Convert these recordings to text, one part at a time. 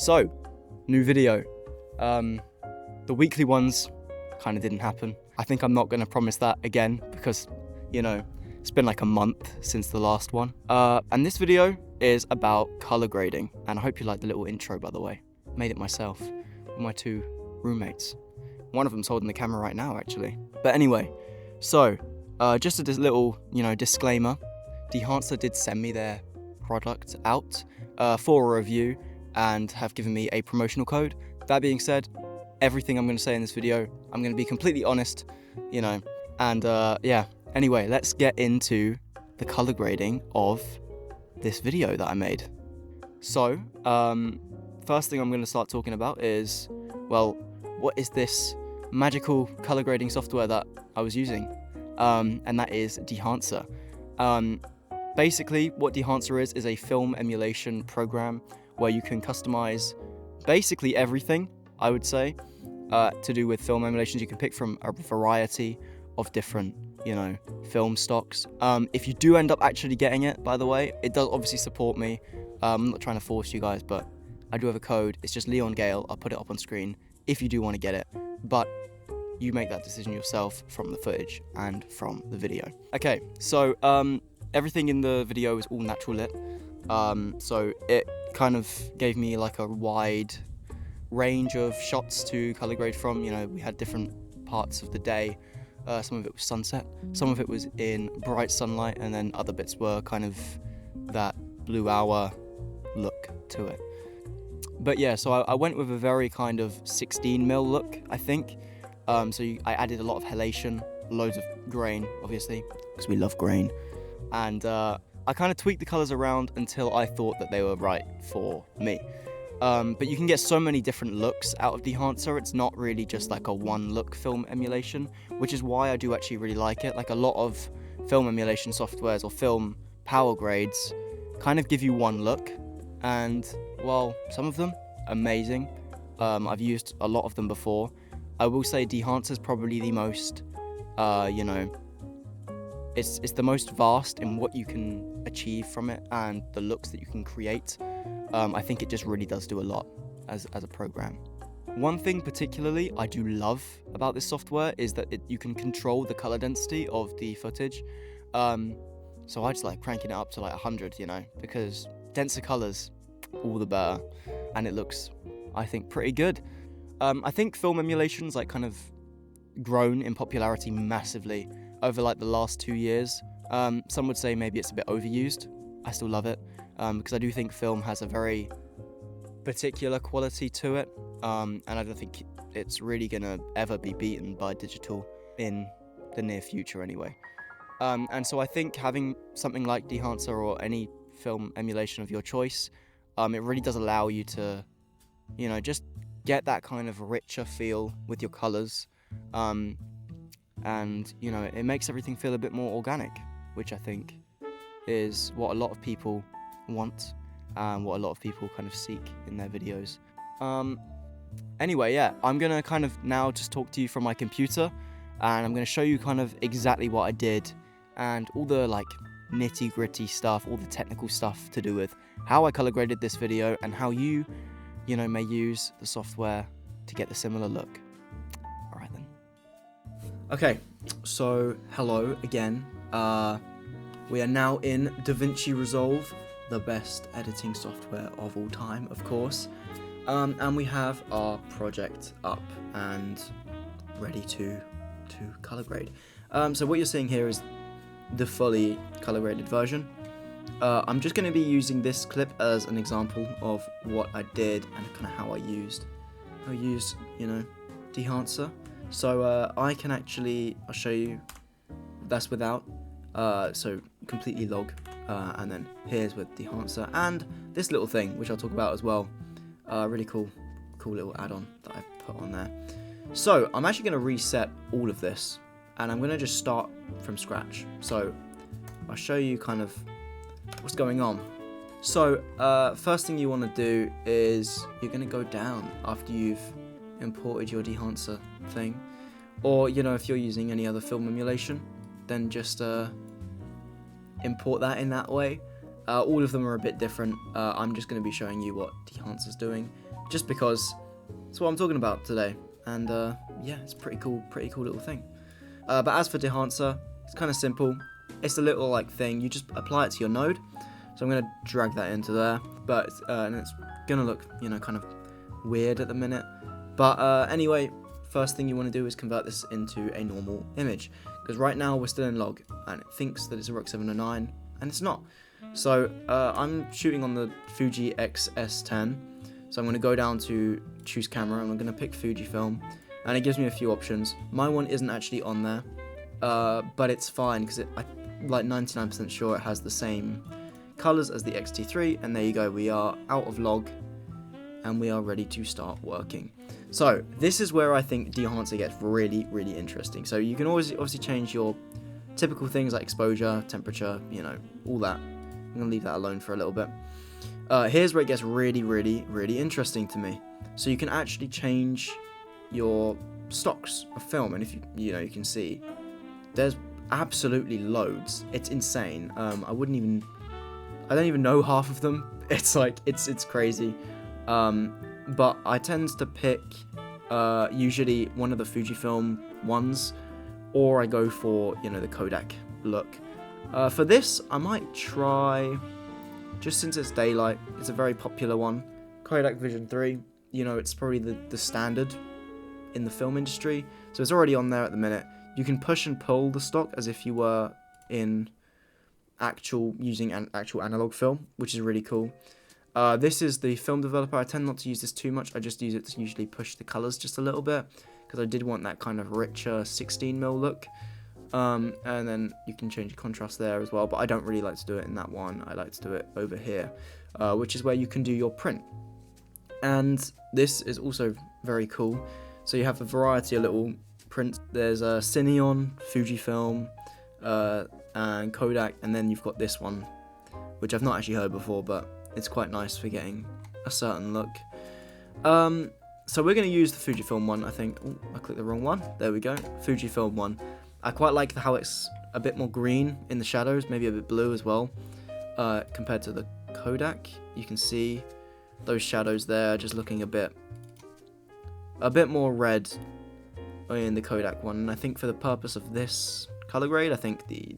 So, new video. The weekly ones kind of didn't happen. I think I'm not going to promise that again because, you know, it's been like a month since the last one. And this video is about color grading. And I hope you like the little intro, by the way. Made it myself with my two roommates. One of them's holding the camera right now, actually. But anyway, so just a little, disclaimer. Dehancer did send me their product out for a review and have given me a promotional code. That being said, everything I'm going to say in this video, I'm going to be completely honest, and yeah. Anyway, let's get into the color grading of this video that I made. So, first thing I'm going to start talking about is, well, what is this magical color grading software that I was using? And that is Dehancer. Basically, what Dehancer is a film emulation program where you can customize basically everything, I would say, to do with film emulations. You can pick from a variety of different, film stocks. If you do end up actually getting it, by the way, it does obviously support me. I'm not trying to force you guys, but I do have a code. It's just Leon Gale. I'll put it up on screen if you do want to get it. But you make that decision yourself from the footage and from the video. Okay, so everything in the video is all natural lit. So it kind of gave me like a wide range of shots to color grade from. We had different parts of the day. Some of it was sunset, some of it was in bright sunlight, and then other bits were kind of that blue hour look to it. But yeah, so I went with a very kind of 16mm look, I think. I added a lot of halation, loads of grain, obviously, because we love grain. And I kind of tweaked the colors around until I thought that they were right for me. But you can get so many different looks out of Dehancer. It's not really just like a one look film emulation, which is why I do actually really like it. Like a lot of film emulation softwares or film power grades kind of give you one look, and well, some of them amazing. I've used a lot of them before. I will say Dehancer is probably the most, it's the most vast in what you can achieve from it and the looks that you can create. I think it just really does do a lot as a program. One thing particularly I do love about this software is that you can control the color density of the footage. So I just like cranking it up to like 100, because denser colors, all the better, and it looks, I think, pretty good. I think film emulations like kind of grown in popularity massively over like the last 2 years. Some would say maybe it's a bit overused. I still love it. Because I do think film has a very particular quality to it, and I don't think it's really gonna ever be beaten by digital in the near future anyway. And so I think having something like Dehancer or any film emulation of your choice, it really does allow you to, just get that kind of richer feel with your colors, and it makes everything feel a bit more organic, which I think is what a lot of people want and what a lot of people kind of seek in their videos. Anyway, yeah, I'm gonna kind of now just talk to you from my computer, and I'm gonna show you kind of exactly what I did and all the like nitty gritty stuff, all the technical stuff to do with how I color graded this video and how you may use the software to get the similar look. All right then. Okay, so hello again. We are now in DaVinci Resolve, the best editing software of all time, of course. And we have our project up and ready to color grade. So what you're seeing here is the fully color graded version. I'm just going to be using this clip as an example of what I did and kind of how I used, Dehancer. So I can actually, I'll show you, that's without. So completely log, and then here's with Dehancer and this little thing, which I'll talk about as well. Really cool little add-on that I put on there. So I'm actually going to reset all of this, and I'm going to just start from scratch. So I'll show you kind of what's going on. So first thing you want to do is you're going to go down after you've imported your Dehancer thing, or if you're using any other film emulation, then just import that in that way. All of them are a bit different. I'm just going to be showing you what Dehancer's doing. just because it's what I'm talking about today. And yeah, it's pretty cool little thing. But as for Dehancer, it's kind of simple. It's a little like thing, you just apply it to your node. So I'm going to drag that into there, but and it's going to look, you know, kind of weird at the minute. But anyway, first thing you want to do is convert this into a normal image, because right now we're still in log and it thinks that it's a ROG 709 and it's not. So I'm shooting on the Fuji X-S10, so I'm going to go down to choose camera and I'm going to pick Fujifilm, and it gives me a few options. My one isn't actually on there, but it's fine because I'm like 99% sure it has the same colors as the X-T3, and there you go, we are out of log and we are ready to start working. So this is where I think Dehancer gets really, really interesting. So you can always obviously change your typical things like exposure, temperature, you know, all that. I'm going to leave that alone for a little bit. Here's where it gets really, really, really interesting to me. So you can actually change your stocks of film, and if you know, you can see there's absolutely loads. It's insane. I don't even know half of them. It's like it's crazy. But I tend to pick usually one of the Fujifilm ones, or I go for, you know, the Kodak look. For this, I might try, just since it's daylight, it's a very popular one, Kodak Vision 3. You know, it's probably the standard in the film industry, so it's already on there at the minute. You can push and pull the stock as if you were in using an actual analog film, which is really cool. This is the film developer. I tend not to use this too much. I just use it to usually push the colors just a little bit, because I did want that kind of richer 16mm look. And then you can change the contrast there as well, but I don't really like to do it in that one. I like to do it over here, which is where you can do your print. And this is also very cool. So you have a variety of little prints. There's a Cineon, Fujifilm, and Kodak, and then you've got this one, which I've not actually heard before, but it's quite nice for getting a certain look. So we're going to use the Fujifilm one, I think. Ooh, I clicked the wrong one. There we go. Fujifilm one. I quite like how it's a bit more green in the shadows, maybe a bit blue as well, compared to the Kodak. You can see those shadows there just looking a bit more red in the Kodak one. And I think for the purpose of this color grade, I think the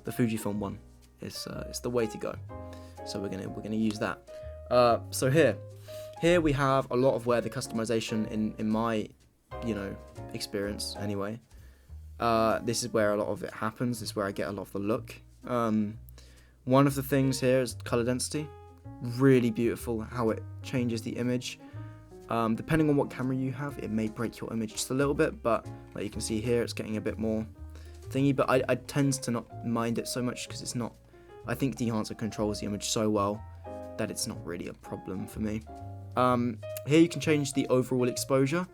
Fujifilm one is the way to go. So we're gonna use that. So here we have a lot of where the customization in my, you know, experience anyway. This is where a lot of it happens. This is where I get a lot of the look. One of the things here is color density. Really beautiful how it changes the image. Depending on what camera you have, it may break your image just a little bit, but like you can see here, it's getting a bit more thingy, but I tend to not mind it so much because it's not, I think Dehancer controls the image so well that it's not really a problem for me. Here you can change the overall exposure.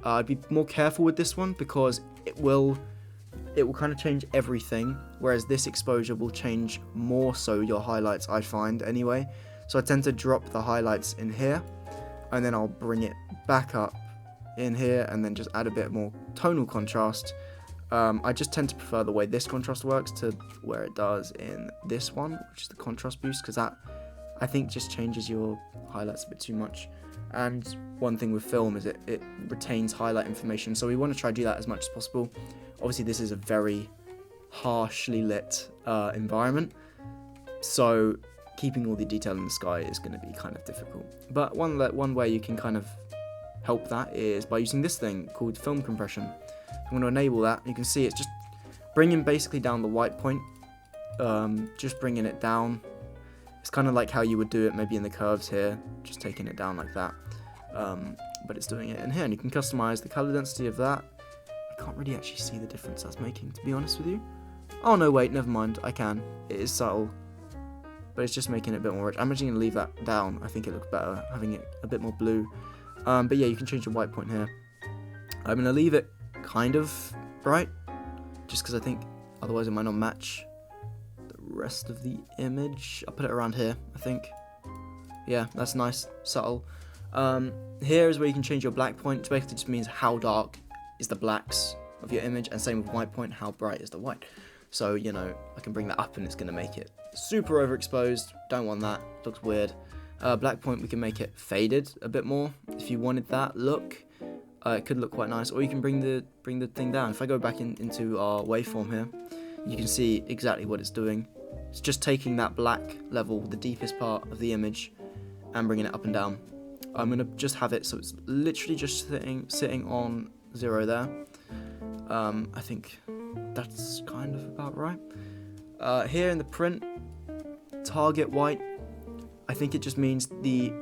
I'd be more careful with this one because it will kind of change everything, whereas this exposure will change more so your highlights, I find anyway. So I tend to drop the highlights in here, and then I'll bring it back up in here, and then just add a bit more tonal contrast. I just tend to prefer the way this contrast works to where it does in this one, which is the contrast boost, because that, I think, just changes your highlights a bit too much. And one thing with film is it retains highlight information, so we want to try to do that as much as possible. Obviously this is a very harshly lit environment, so keeping all the detail in the sky is going to be kind of difficult. But one way you can kind of help that is by using this thing called film compression. I'm going to enable that. You can see it's just bringing basically down the white point, just bringing it down. It's kind of like how you would do it maybe in the curves here, just taking it down like that. But it's doing it in here, and you can customize the color density of that. I can't really actually see the difference that's making, to be honest with you. Oh no, wait, never mind, I can. It is subtle, but it's just making it a bit more rich. I'm actually going to leave that down. I think it looks better having it a bit more blue. But yeah, you can change the white point here. I'm going to leave it kind of bright, just because I think otherwise it might not match the rest of the image. I'll put it around here, I think. Yeah, that's nice, subtle. Here is where you can change your black point. It basically just means how dark is the blacks of your image, and same with white point, how bright is the white. So, you know, I can bring that up and it's going to make it super overexposed. Don't want that, looks weird. Black point, we can make it faded a bit more if you wanted that look. It could look quite nice, or you can bring the thing down. If I go back into our waveform here, you can see exactly what it's doing. It's just taking that black level, the deepest part of the image, and bringing it up and down. I'm gonna just have it so it's literally just sitting on 0 there. I think that's kind of about right. Here in the print, target white, I think it just means the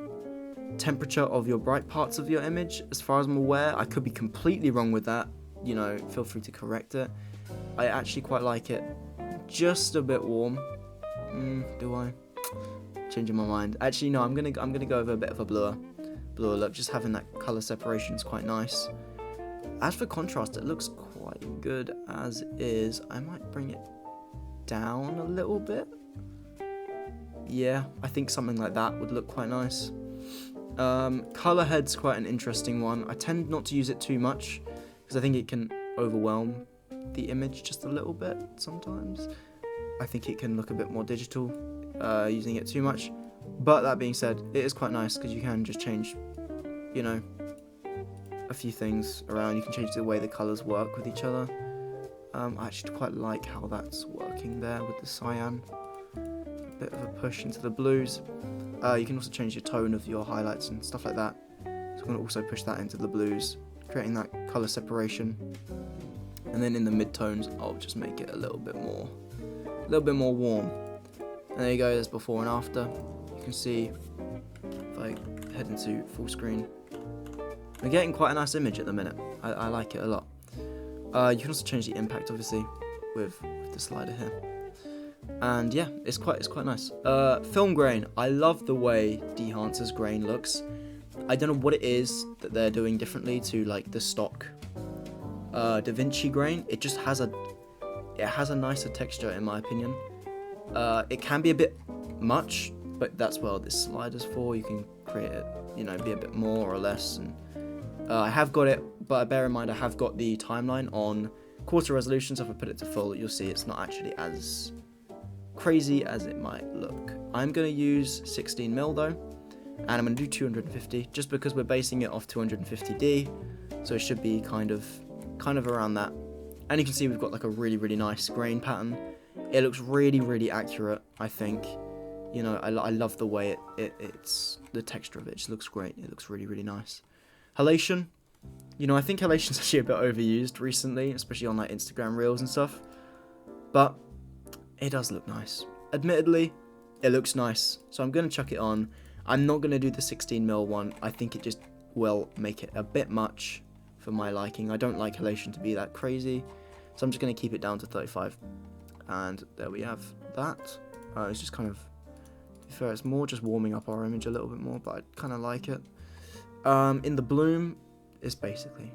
temperature of your bright parts of your image, as far as I'm aware. I could be completely wrong with that, you know, feel free to correct it. I actually quite like it just a bit warm. Do I? Changing my mind. Actually, no, I'm gonna go with a bit of a bluer look. Just having that color separation is quite nice. As for contrast, it looks quite good as is. I might bring it down a little bit. Yeah, I think something like that would look quite nice. Color head's quite an interesting one. I tend not to use it too much because I think it can overwhelm the image just a little bit sometimes. I think it can look a bit more digital using it too much. But that being said, it is quite nice because you can just change, you know, a few things around. You can change the way the colors work with each other. I actually quite like how that's working there with the cyan. A bit of a push into the blues. You can also change your tone of your highlights and stuff like that. So I'm going to also push that into the blues, creating that color separation. And then in the mid-tones, I'll just make it a little bit more warm. And there you go, there's before and after. You can see, if I head into full screen, we're getting quite a nice image at the minute. I like it a lot. You can also change the impact, obviously, with the slider here. And yeah, it's quite nice. Film grain. I love the way Dehancer's grain looks. I don't know what it is that they're doing differently to like the stock davinci grain. It just has a nicer texture in my opinion. It can be a bit much, but that's what this slider's for. You can create it, you know, be a bit more or less. And I have got it, but bear in mind I have got the timeline on quarter resolution, so if I put it to full, you'll see it's not actually as crazy as it might look. I'm going to use 16mm though, and I'm going to do 250 just because we're basing it off 250D, so it should be kind of around that. And you can see we've got like a really nice grain pattern. It looks really accurate, I think. You know, I love the way it's the texture of it. It just looks great. It looks really nice. Halation, you know, I think halation's actually a bit overused recently, especially on like Instagram reels and stuff, but it does look nice. Admittedly, it looks nice, so I'm going to chuck it on. I'm not going to do the 16mm one. I think it just will make it a bit much for my liking. I don't like halation to be that crazy, so I'm just going to keep it down to 35. And there we have that. It's just kind of, to be fair, it's more just warming up our image a little bit more, but I kind of like it. In the bloom, it's basically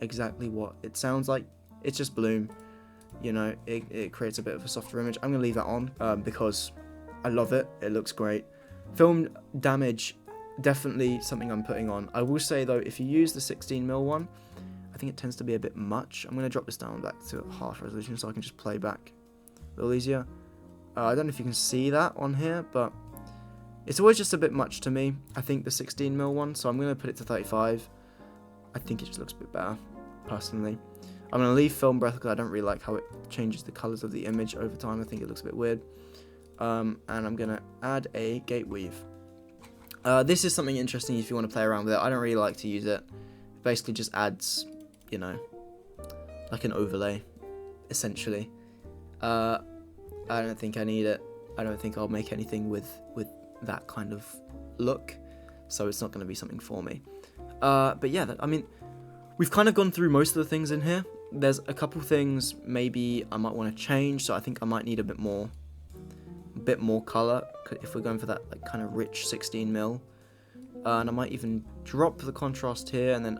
exactly what it sounds like. It's just bloom. You know, it creates a bit of a softer image. I'm going to leave that on because I love it. It looks great. Film damage, definitely something I'm putting on. I will say, though, if you use the 16mm one, I think it tends to be a bit much. I'm going to drop this down back to half resolution so I can just play back a little easier. I don't know if you can see that on here, but it's always just a bit much to me. I think the 16mm one, so I'm going to put it to 35. I think it just looks a bit better, personally. I'm going to leave film breath because I don't really like how it changes the colours of the image over time. I think it looks a bit weird. And I'm going to add a gate weave. This is something interesting if you want to play around with it. I don't really like to use it. It basically just adds, you know, like an overlay, essentially. I don't think I need it. I don't think I'll make anything with that kind of look. So it's not going to be something for me. But yeah, I mean, we've kind of gone through most of the things in here. There's a couple things maybe I might want to change, so I think I might need a bit more color if we're going for that like kind of rich 16mm. And I might even drop the contrast here and then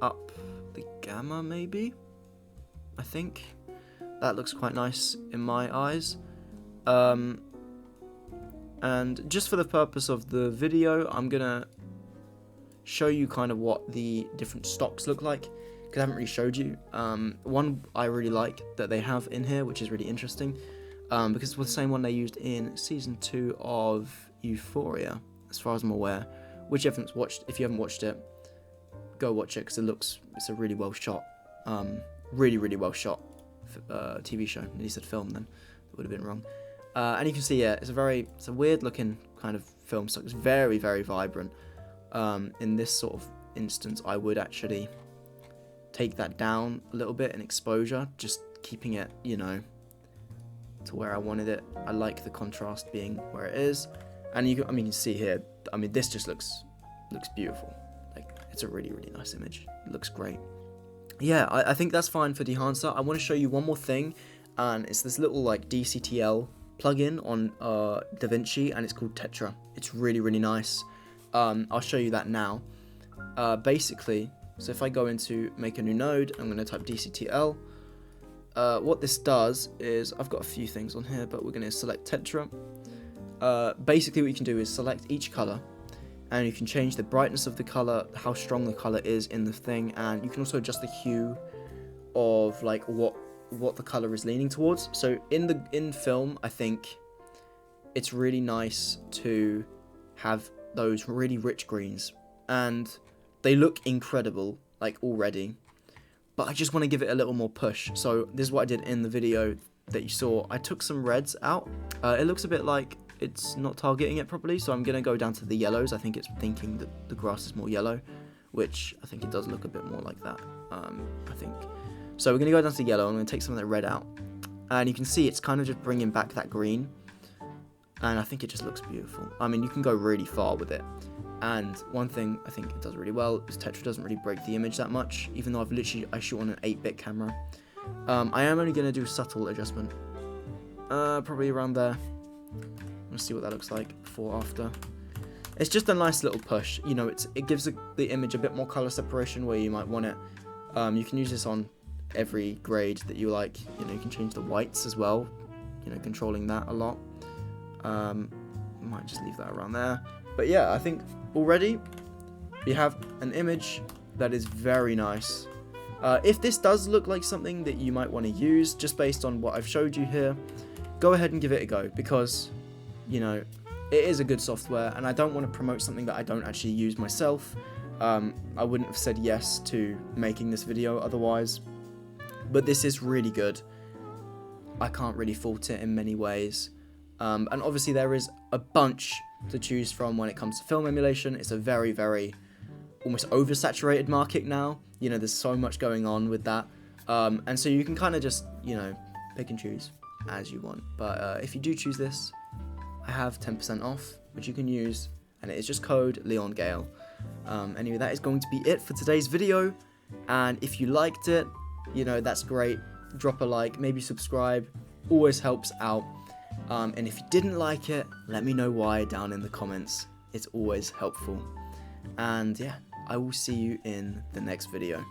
up the gamma maybe. I think that looks quite nice in my eyes. And just for the purpose of the video, I'm gonna show you kind of what the different stocks look like, because I haven't really showed you. One I really like that they have in here, which is really interesting, because it's the same one they used in season 2 of Euphoria. as far as I'm aware. If you haven't watched it, go watch it, because it's a really well shot, really well shot TV show. He said film then, it would have been wrong. And you can see, it's a weird looking kind of film stock. It's very, very vibrant. In this sort of instance, I would actually take that down a little bit in exposure, just keeping it, to where I wanted it. I like the contrast being where it is, and you can see here. This just looks beautiful. Like, it's a really, really nice image. It looks great. Yeah, I think that's fine for Dehancer. I want to show you one more thing, and it's this little like DCTL plugin on DaVinci, and it's called Tetra. It's really, really nice. I'll show you that now. Basically, so if I go into make a new node, I'm going to type DCTL. What this does is, I've got a few things on here, but we're going to select Tetra. Basically what you can do is select each color, and you can change the brightness of the color, how strong the color is in the thing, and you can also adjust the hue of like what the color is leaning towards. So in film, I think it's really nice to have those really rich greens, and they look incredible like already, but I just want to give it a little more push. So this is what I did in the video that you saw. I took some reds out. It looks a bit like it's not targeting it properly, so I'm going to go down to the yellows. I think it's thinking that the grass is more yellow, which I think it does look a bit more like that, I think. So we're going to go down to yellow, and I'm going to take some of that red out, and you can see it's kind of just bringing back that green, and I think it just looks beautiful. You can go really far with it, and one thing I think it does really well is Tetra doesn't really break the image that much, even though I shoot on an 8-bit camera. I am only going to do a subtle adjustment, probably around there. Let's see what that looks like before, after. It's just a nice little push, it gives the image a bit more color separation where you might want it. You can use this on every grade that you like. You can change the whites as well, controlling that a lot. Might just leave that around there. But yeah, I think already we have an image that is very nice. If this does look like something that you might want to use, just based on what I've showed you here, go ahead and give it a go, because it is a good software, and I don't want to promote something that I don't actually use myself. I wouldn't have said yes to making this video otherwise, but this is really good. I can't really fault it in many ways, and obviously there is a bunch to choose from when it comes to film emulation. It's a very, very almost oversaturated market now. There's so much going on with that, and so you can kind of just pick and choose as you want. But if you do choose this, I have 10% off, which you can use, and it is just code Leon Gale. Anyway, that is going to be it for today's video, and if you liked it, that's great. Drop a like, maybe subscribe, always helps out. And if you didn't like it, let me know why down in the comments. It's always helpful. And yeah, I will see you in the next video.